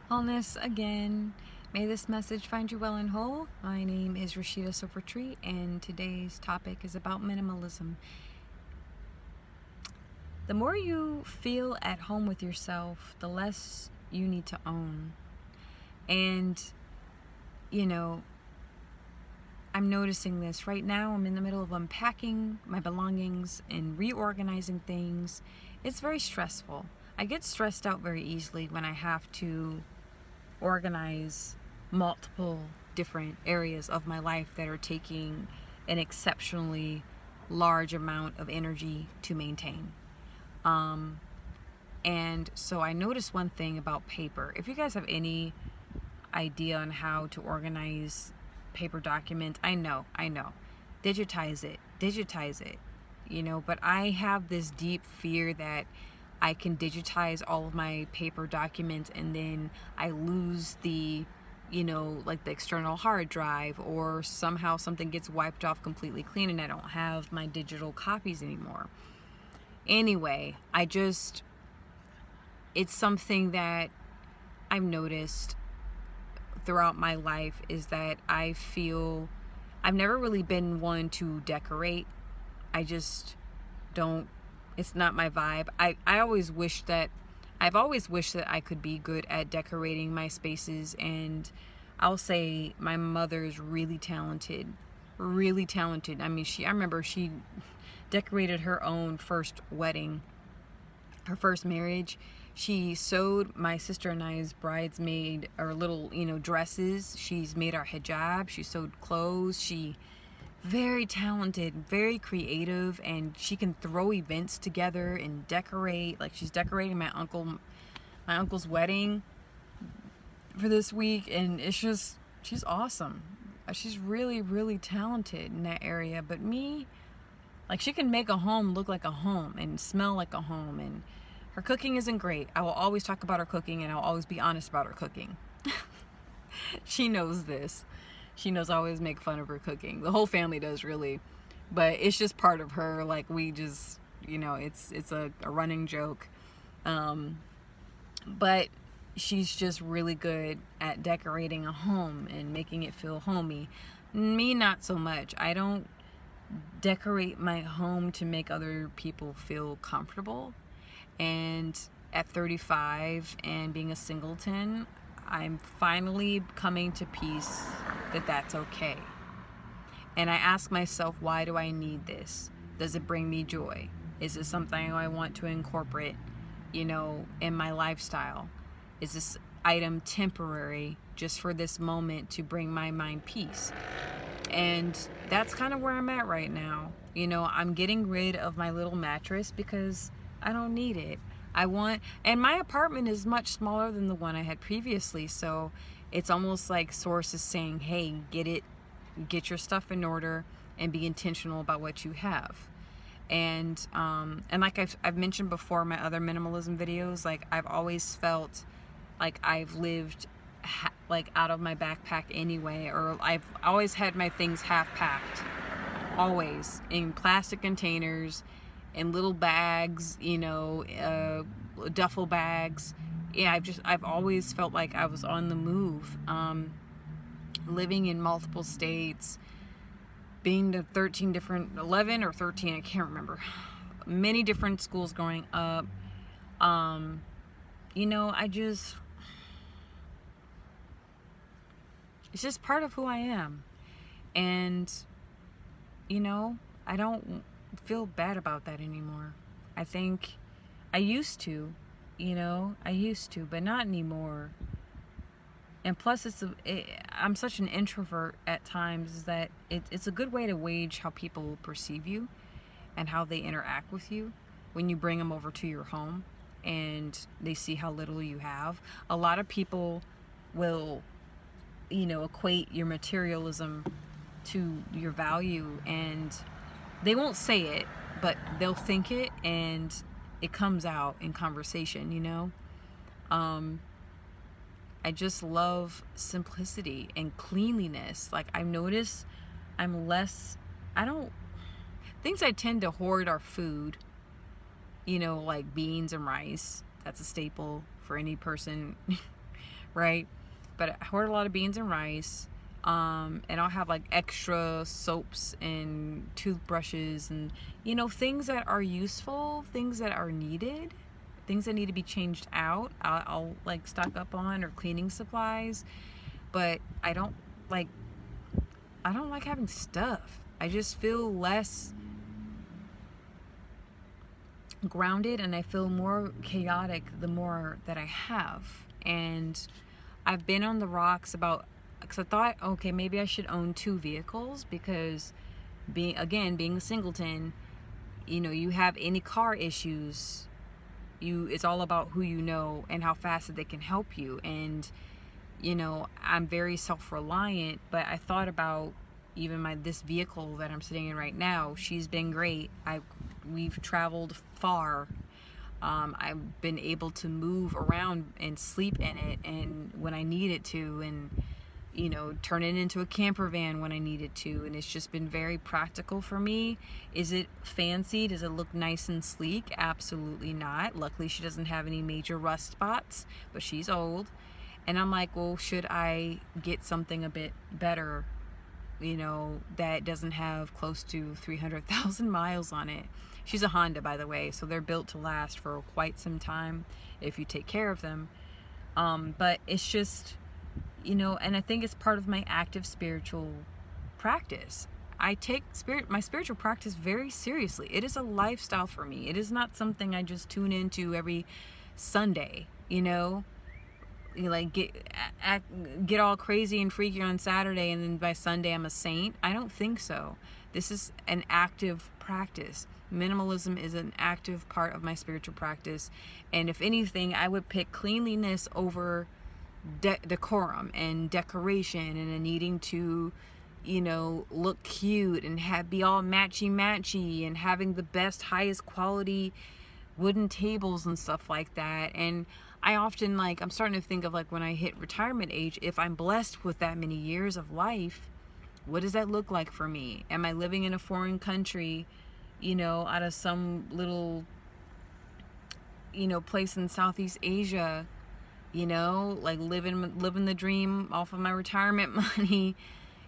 Wholeness again. May this message find you well and whole. My name is Rashida Sofertree, and today's topic is about minimalism. The more you feel at home with yourself, the less you need to own. And, I'm noticing this right now. I'm in the middle of unpacking my belongings and reorganizing things. It's very stressful. I get stressed out very easily when I have to organize multiple different areas of my life that are taking an exceptionally large amount of energy to maintain. And so I noticed one thing about paper. If you guys have any idea on how to organize paper documents, I know, digitize it, but I have this deep fear that I can digitize all of my paper documents and then I lose the, like the external hard drive, or somehow something gets wiped off completely clean and I don't have my digital copies anymore. Anyway, it's something that I've noticed throughout my life is that I feel I've never really been one to decorate. I just don't, it's not my vibe. I've always wished that I could be good at decorating my spaces, and I'll say my mother's really talented. I mean, I remember she decorated her own first wedding, her first marriage. She sewed my sister and I's bridesmaid our little, dresses. She's made our hijab. She sewed clothes. She very talented, very creative, and she can throw events together and decorate. Like, she's decorating my uncle's wedding for this week, and it's just, she's awesome. She's really, really talented in that area. But me, like, she can make a home look like a home and smell like a home, and her cooking isn't great. I will always talk about her cooking, and I'll always be honest about her cooking. She knows this. She knows I always make fun of her cooking. The whole family does, really. But it's just part of her. Like, we just, it's a running joke. But she's just really good at decorating a home and making it feel homey. Me, not so much. I don't decorate my home to make other people feel comfortable. And at 35 and being a singleton, I'm finally coming to peace that that's okay. And I ask myself, why do I need this? Does it bring me joy? Is it something I want to incorporate, in my lifestyle? Is this item temporary just for this moment to bring my mind peace? And that's kind of where I'm at right now. I'm getting rid of my little mattress because I don't need it. And my apartment is much smaller than the one I had previously, so it's almost like Source is saying, hey, get your stuff in order and be intentional about what you have. And like I've mentioned before in my other minimalism videos, like, I've always felt like I've lived like out of my backpack anyway, or I've always had my things half packed, always in plastic containers, in little bags, duffel bags. Yeah, I've always felt like I was on the move, living in multiple states, being to 11 or 13, I can't remember, many different schools growing up. It's just part of who I am. And, I don't feel bad about that anymore. I think I used to, but not anymore. And plus, I'm such an introvert at times that it's a good way to gauge how people perceive you and how they interact with you when you bring them over to your home and they see how little you have. A lot of people will, equate your materialism to your value, and they won't say it, but they'll think it, and it comes out in conversation, I just love simplicity and cleanliness. Like, I've noticed things I tend to hoard are food, like beans and rice. That's a staple for any person right? But I ordered a lot of beans and rice. And I'll have like extra soaps and toothbrushes and, things that are useful, things that are needed, things that need to be changed out. I'll like stock up on, or cleaning supplies. But I don't like having stuff. I just feel less grounded, and I feel more chaotic the more that I have. And I've been on the rocks because I thought, okay, maybe I should own 2 vehicles, because being a singleton, you have any car issues, it's all about who you know and how fast that they can help you. And I'm very self-reliant, but I thought about even this vehicle that I'm sitting in right now. She's been great. We've traveled far. I've been able to move around and sleep in it, and when I needed to, and turn it into a camper van when I needed to. And it's just been very practical for me. Is it fancy? Does it look nice and sleek? Absolutely not. Luckily, she doesn't have any major rust spots, but she's old. And I'm like, well, should I get something a bit better, that doesn't have close to 300,000 miles on it? She's a Honda, by the way, so they're built to last for quite some time if you take care of them. But it's just, and I think it's part of my active spiritual practice. I take my spiritual practice very seriously. It is a lifestyle for me. It is not something I just tune into every Sunday, like get all crazy and freaky on Saturday, and then by Sunday I'm a saint. I don't think so. This is an active practice. Minimalism is an active part of my spiritual practice. And if anything, I would pick cleanliness over decorum and decoration, and needing to look cute and be all matchy and having the best, highest quality wooden tables and stuff like that. And I often I'm starting to think of when I hit retirement age, if I'm blessed with that many years of life, what does that look like for me? Am I living in a foreign country, out of some little place in Southeast Asia, living the dream off of my retirement money,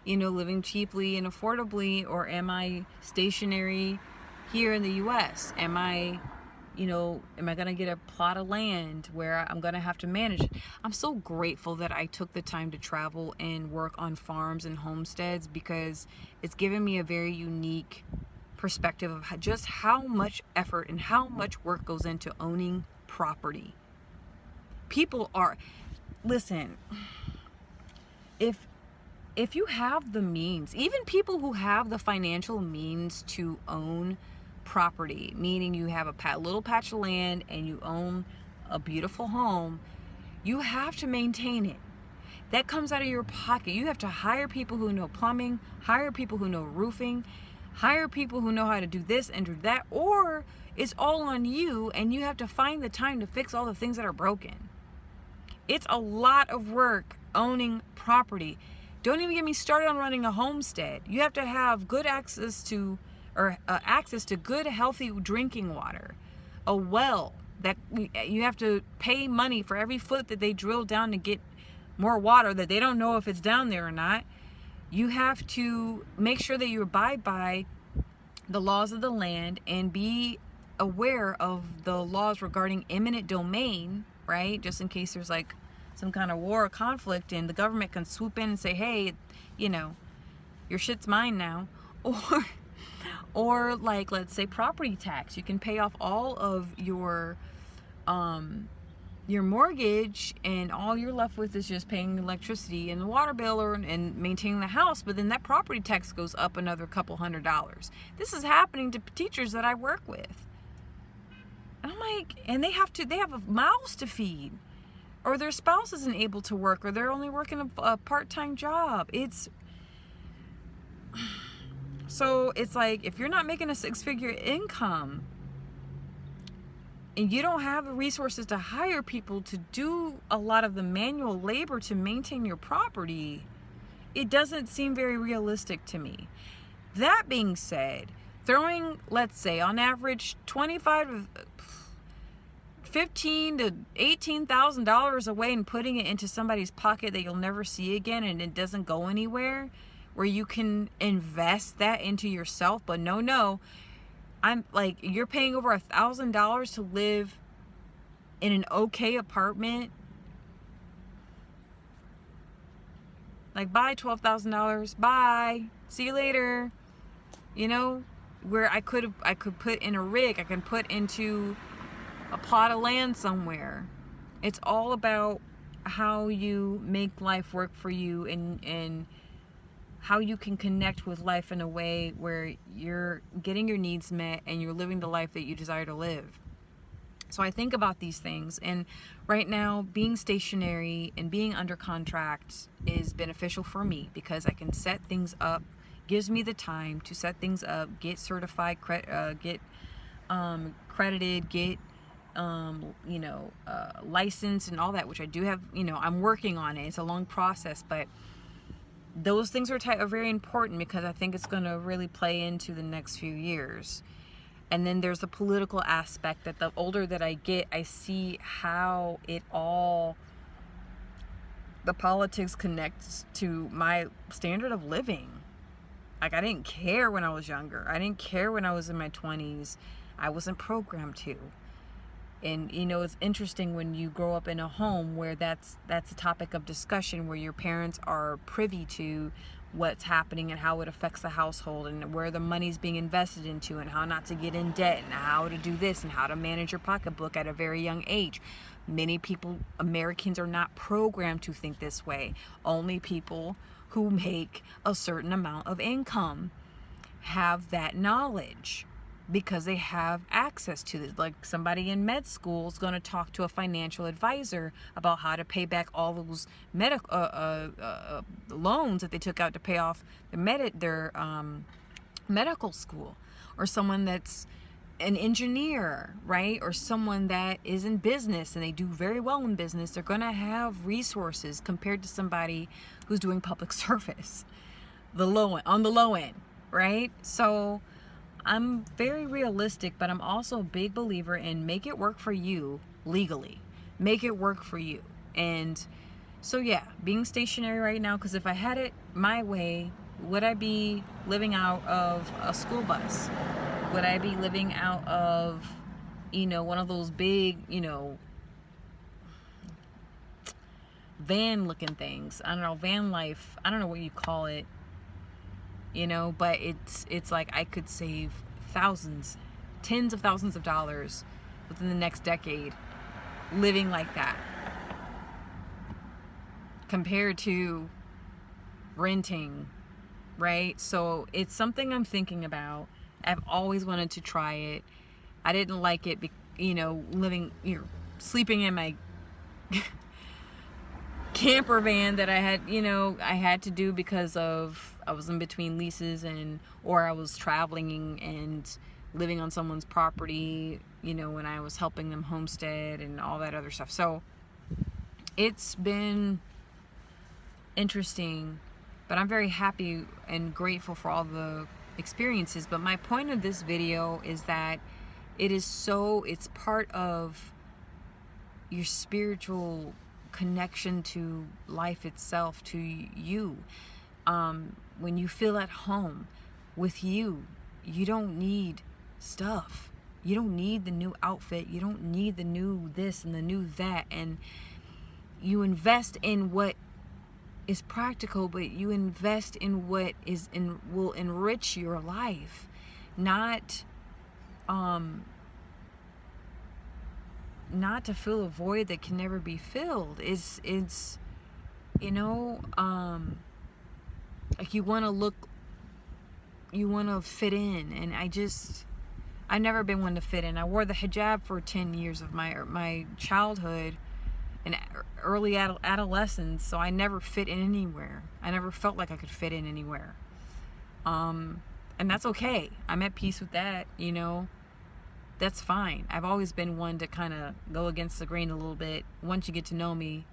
living cheaply and affordably? Or am I stationary here in the US? Am I going to get a plot of land where I'm going to have to manage it? I'm so grateful that I took the time to travel and work on farms and homesteads, because it's given me a very unique perspective of just how much effort and how much work goes into owning property. Listen, if you have the means, even people who have the financial means to own property, meaning you have a little patch of land and you own a beautiful home, you have to maintain it. That comes out of your pocket. You have to hire people who know plumbing, hire people who know roofing, hire people who know how to do this and do that, or it's all on you and you have to find the time to fix all the things that are broken. It's a lot of work owning property. Don't even get me started on running a homestead. You have to have good access to good, healthy drinking water, a well that you have to pay money for every foot that they drill down to get more water that they don't know if it's down there or not. You have to make sure that you abide by the laws of the land and be aware of the laws regarding eminent domain, right? Just in case there's some kind of war or conflict and the government can swoop in and say, hey, your shit's mine now. Or let's say property tax. You can pay off all of your mortgage, and all you're left with is just paying electricity and the water bill and maintaining the house, but then that property tax goes up another couple $100. This is happening to teachers that I work with. And I'm like, and they have mouths to feed, or their spouse isn't able to work, or they're only working a part-time job. So it's if you're not making a 6-figure income and you don't have the resources to hire people to do a lot of the manual labor to maintain your property, it doesn't seem very realistic to me. That being said, throwing, let's say, on average, $15,000 to $18,000 away and putting it into somebody's pocket that you'll never see again, and it doesn't go anywhere, where you can invest that into yourself. But no, I'm like, you're paying over $1,000 to live in an okay apartment. Like, bye, $12,000. Bye. See you later. You know, where I could put in a rig, I can put into a plot of land somewhere. It's all about how you make life work for you, and how you can connect with life in a way where you're getting your needs met and you're living the life that you desire to live. So I think about these things, and right now being stationary and being under contract is beneficial for me because I can set things up, gives me the time to set things up, get certified, get credited, get licensed and all that, which I do have. I'm working on it. It's a long process, but those things are very important because I think it's going to really play into the next few years. And then there's the political aspect that the older that I get, I see how the politics connects to my standard of living. Like, I didn't care when I was younger. I didn't care when I was in my 20s. I wasn't programmed to. And, it's interesting when you grow up in a home where that's a topic of discussion, where your parents are privy to what's happening and how it affects the household and where the money's being invested into and how not to get in debt and how to do this and how to manage your pocketbook at a very young age. Many people, Americans, are not programmed to think this way. Only people who make a certain amount of income have that knowledge because they have access to it. Like, somebody in med school is going to talk to a financial advisor about how to pay back all those loans that they took out to pay off their medical school, or someone that's an engineer, right? Or someone that is in business and they do very well in business. They're going to have resources compared to somebody who's doing public service, on the low end, right? So I'm very realistic, but I'm also a big believer in make it work for you legally. Make it work for you. And so, yeah, being stationary right now, because if I had it my way, would I be living out of a school bus? Would I be living out of, one of those big, van looking things? I don't know, van life. I don't know what you call it. But it's like I could save thousands, tens of thousands of dollars within the next decade living like that, compared to renting, right? So it's something I'm thinking about. I've always wanted to try it. I didn't like it, sleeping in my camper van that I had to do because of I was in between leases or I was traveling and living on someone's property, when I was helping them homestead and all that other stuff. So it's been interesting, but I'm very happy and grateful for all the experiences. But my point of this video is that it's part of your spiritual connection to life itself, to you. When you feel at home with you don't need stuff. You don't need the new outfit. You don't need the new this and the new that. And you invest in what is practical, but you invest in what will enrich your life, not to fill a void that can never be filled. It's like you want to fit in, and I've never been one to fit in. I wore the hijab for 10 years of my childhood and early adolescence, so I never fit in anywhere. I never felt like I could fit in anywhere. And that's okay. I'm at peace with that, That's fine. I've always been one to kind of go against the grain a little bit once you get to know me,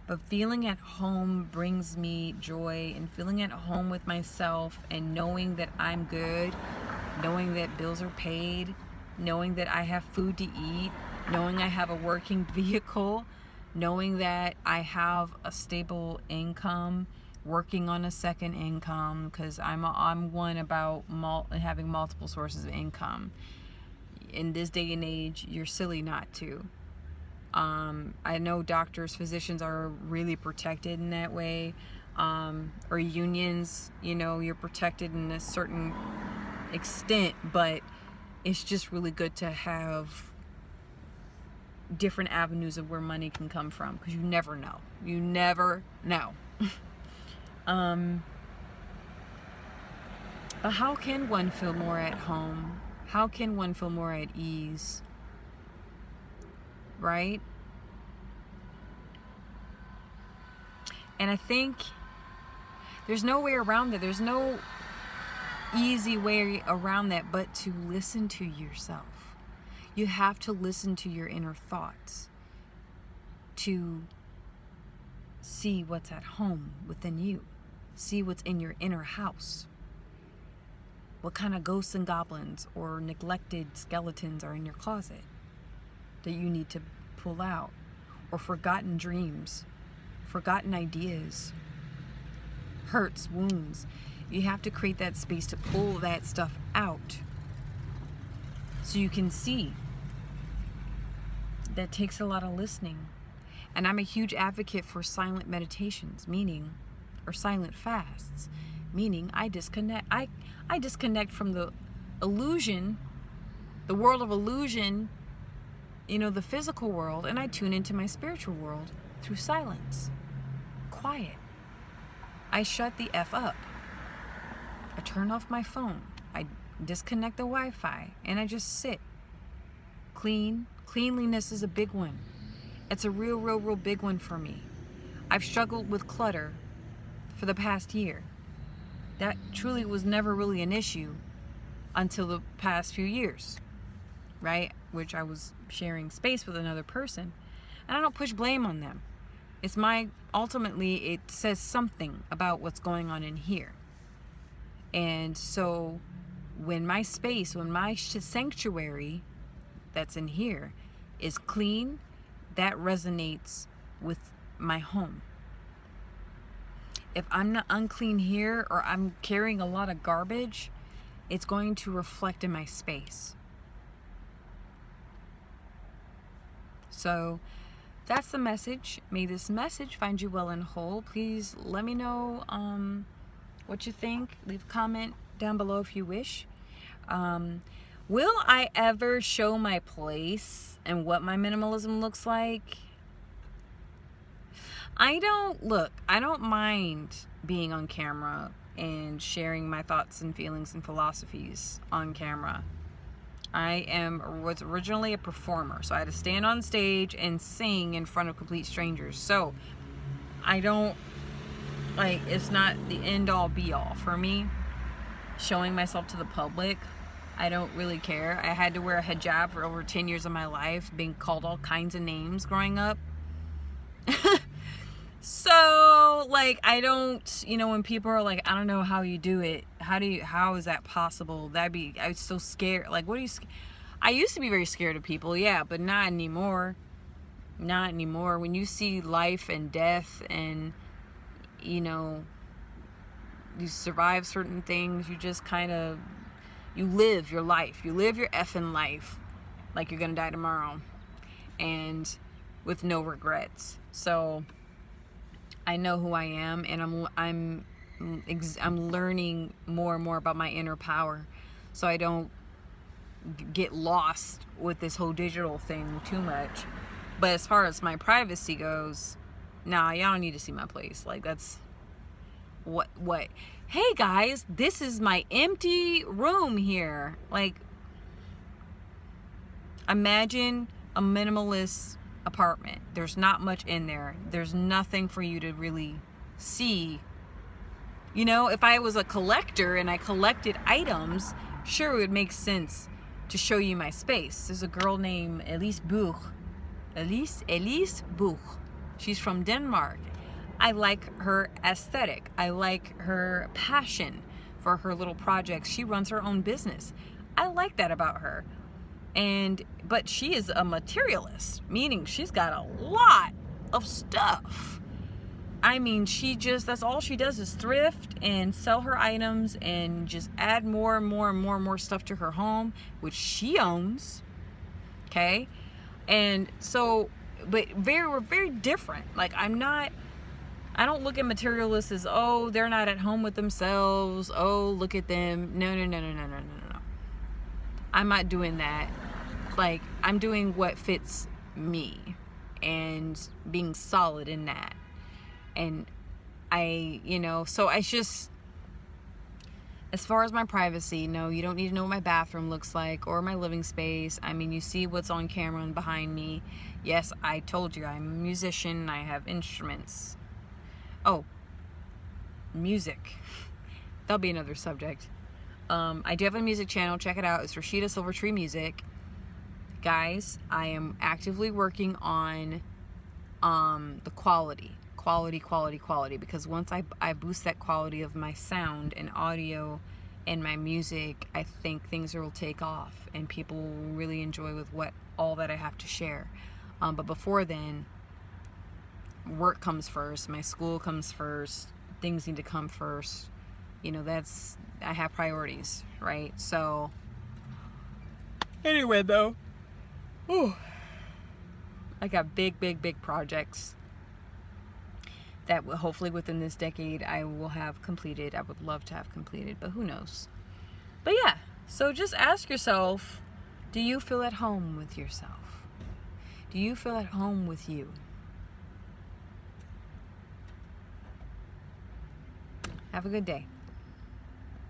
But feeling at home brings me joy, and feeling at home with myself and knowing that I'm good, knowing that bills are paid, knowing that I have food to eat, knowing I have a working vehicle, knowing that I have a stable income, working on a second income, because I'm one about having multiple sources of income. In this day and age, you're silly not to. I know doctors, physicians are really protected in that way, or unions, you're protected in a certain extent, but it's just really good to have different avenues of where money can come from, because you never know. But how can one feel more at home? How can one feel more at ease? Right? And I think there's no way around it. There's no easy way around that but to listen to yourself. You have to listen to your inner thoughts to see what's at home within you. See what's in your inner house. What kind of ghosts and goblins or neglected skeletons are in your closet that you need to pull out, or forgotten dreams, forgotten ideas, hurts, wounds. You have to create that space to pull that stuff out so you can see. That takes a lot of listening. And I'm a huge advocate for silent meditations, or silent fasts, meaning I disconnect. I disconnect from the illusion, the world of illusion, the physical world, and I tune into my spiritual world through silence, quiet. I shut the F up. I turn off my phone. I disconnect the Wi-Fi, and I just sit. Cleanliness is a big one. It's a real big one for me. I've struggled with clutter for the past year. That truly was never really an issue until the past few years, right? Which I was sharing space with another person, and I don't push blame on them. Ultimately, it says something about what's going on in here. And so when my sanctuary that's in here is clean, that resonates with my home. If I'm not unclean here, or I'm carrying a lot of garbage, it's going to reflect in my space. So that's the message. May this message find you well and whole. Please let me know what you think. Leave a comment down below if you wish. Will I ever show my place and what my minimalism looks like? I don't mind being on camera and sharing my thoughts and feelings and philosophies on camera. I was originally a performer, so I had to stand on stage and sing in front of complete strangers. So I don't, it's not the end all be all for me. Showing myself to the public, I don't really care. I had to wear a hijab for over 10 years of my life, being called all kinds of names growing up. So, I don't, when people are like, I don't know how you do it. How is that possible? I was so scared. What are you I used to be very scared of people, yeah, but not anymore. Not anymore. When you see life and death and, you survive certain things, you just you live your life. You live your effing life like you're going to die tomorrow, and with no regrets. So I know who I am, and I'm learning more and more about my inner power, so I don't get lost with this whole digital thing too much. But as far as my privacy goes, nah, y'all don't need to see my place. That's what hey guys, this is my empty room here. Imagine a minimalist apartment. There's not much in there. There's nothing for you to really see. If I was a collector and I collected items, sure, it would make sense to show you my space. There's a girl named Elise Buch. She's from Denmark. I like her aesthetic. I like her passion for her little projects. She runs her own business. I like that about her. But she is a materialist, meaning she's got a lot of stuff. I mean, that's all she does is thrift and sell her items and just add more and more and more and more stuff to her home, which she owns. Okay. And so, but we're very different. Like, I don't look at materialists as, oh, they're not at home with themselves. Oh, look at them. No. I'm not doing that. Like, I'm doing what fits me and being solid in that. And so I just, as far as my privacy, no, you don't need to know what my bathroom looks like or my living space. I mean, you see what's on camera and behind me. Yes, I told you I'm a musician. I have instruments. Oh, music. That'll be another subject. I do have a music channel. Check it out. It's Rashida Silvertree Music. Guys, I am actively working on the quality, because once I boost that quality of my sound and audio and my music, I think things will take off and people will really enjoy with all that I have to share. But before then, work comes first, my school comes first, things need to come first. I have priorities, right? So anyway, though, I got big projects that will hopefully within this decade I will have completed. I would love to have completed, but who knows? But yeah, so just ask yourself, do you feel at home with yourself? Do you feel at home with you? Have a good day.